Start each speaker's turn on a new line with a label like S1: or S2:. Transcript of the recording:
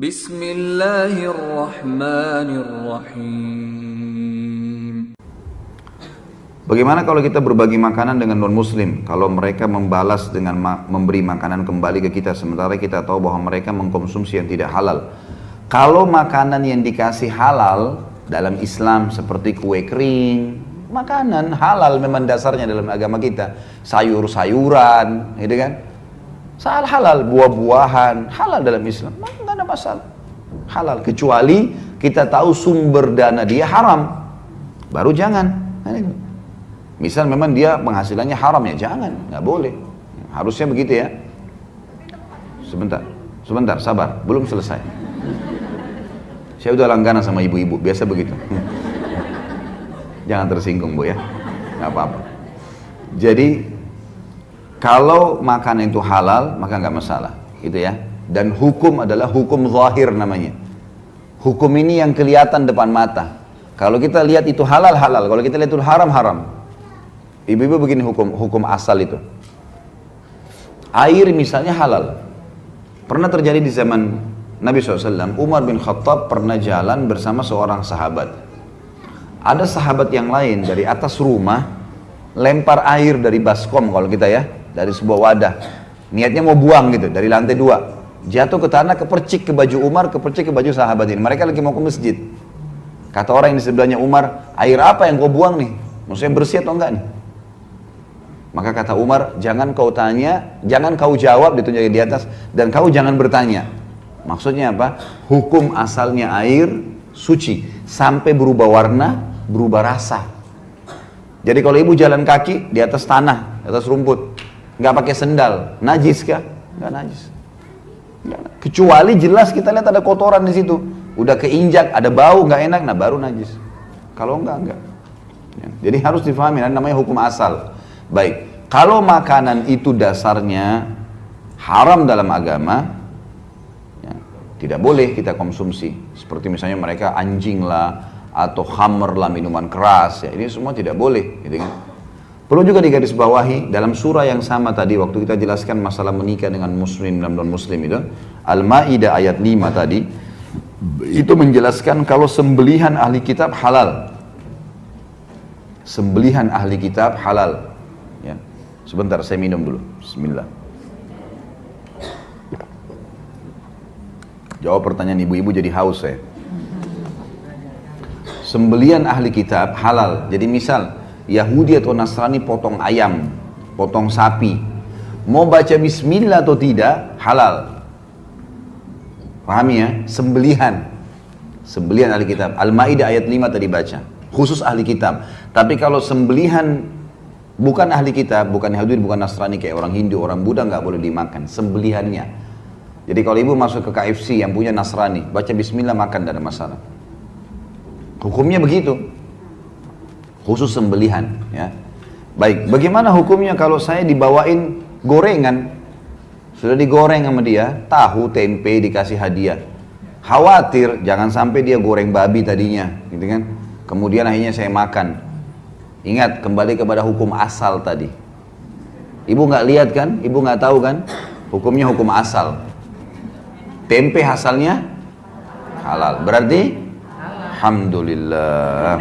S1: Bismillahirrahmanirrahim.
S2: Bagaimana kalau kita berbagi makanan dengan non-muslim? Kalau mereka membalas dengan memberi makanan kembali ke kita, sementara kita tahu bahwa mereka mengkonsumsi yang tidak halal. Kalau makanan yang dikasih halal dalam Islam seperti kue kering, makanan halal memang dasarnya dalam agama kita. Sayur-sayuran, gitu kan? Halal, buah-buahan, halal dalam Islam, nggak ada masalah. Halal, kecuali kita tahu sumber dana dia haram, baru jangan. Misal memang dia penghasilannya haram, ya jangan, nggak boleh. Harusnya begitu ya. Sebentar, sabar, belum selesai. Saya udah langganan sama ibu-ibu, biasa begitu. Jangan tersinggung Bu ya, nggak apa-apa. Jadi kalau makanan itu halal, maka nggak masalah, gitu ya. Dan hukum adalah hukum zahir namanya. Hukum ini yang kelihatan depan mata. Kalau kita lihat itu halal, halal. Kalau kita lihat itu haram, haram. Ibu-ibu begini hukum asal itu. Air misalnya halal. Pernah terjadi di zaman Nabi SAW, Umar bin Khattab pernah jalan bersama seorang sahabat. Ada sahabat yang lain dari atas rumah, lempar air dari baskom kalau kita ya, dari sebuah wadah, niatnya mau buang gitu dari lantai 2, jatuh ke tanah, kepercik ke baju Umar, kepercik ke baju sahabat ini. Mereka lagi mau ke masjid. Kata orang yang di sebelahnya Umar, air apa yang kau buang nih? Maksudnya bersih atau enggak nih? Maka kata Umar, jangan kau tanya, jangan kau jawab, ditunjukin di atas, dan kau jangan bertanya. Maksudnya apa? Hukum asalnya air suci sampai berubah warna, berubah rasa. Jadi kalau ibu jalan kaki di atas tanah, di atas rumput, nggak pakai sendal, najis kah? Nggak najis. Kecuali jelas kita lihat ada kotoran di situ, udah keinjak, ada bau nggak enak, nah baru najis. Kalau enggak. Jadi harus difahami, namanya hukum asal. Baik, kalau makanan itu dasarnya haram dalam agama, ya, tidak boleh kita konsumsi. Seperti misalnya mereka anjing lah, atau khamr lah, minuman keras, ya ini semua tidak boleh, gitu kan? Perlu juga digarisbawahi dalam surah yang sama tadi waktu kita jelaskan masalah menikah dengan muslim dan non-muslim itu, Al-Maidah ayat 5 tadi, itu menjelaskan kalau sembelihan ahli kitab halal. Sembelihan ahli kitab halal. Ya. Sebentar saya minum dulu. Bismillah. Jawab pertanyaan ibu-ibu jadi haus saya. Sembelihan ahli kitab halal. Jadi misal Yahudi atau Nasrani potong ayam, potong sapi, mau baca bismillah atau tidak, halal. Pahami ya? Sembelihan ahli kitab. Al-Maidah ayat 5 tadi baca, khusus ahli kitab. Tapi kalau sembelihan bukan ahli kitab, bukan Yahudi, bukan Nasrani, kayak orang Hindu, orang Buddha, nggak boleh dimakan sembelihannya. Jadi kalau ibu masuk ke KFC yang punya Nasrani, baca bismillah, makan, tidak ada masalah. Hukumnya begitu. Khusus sembelihan, ya. Baik, bagaimana hukumnya kalau saya dibawain gorengan, sudah digoreng sama dia, tahu, tempe, dikasih hadiah. Khawatir jangan sampai dia goreng babi tadinya, gitu kan? Kemudian akhirnya saya makan. Ingat, kembali kepada hukum asal tadi. Ibu nggak lihat kan? Ibu nggak tahu kan? Hukumnya hukum asal. Tempe asalnya halal, berarti alhamdulillah.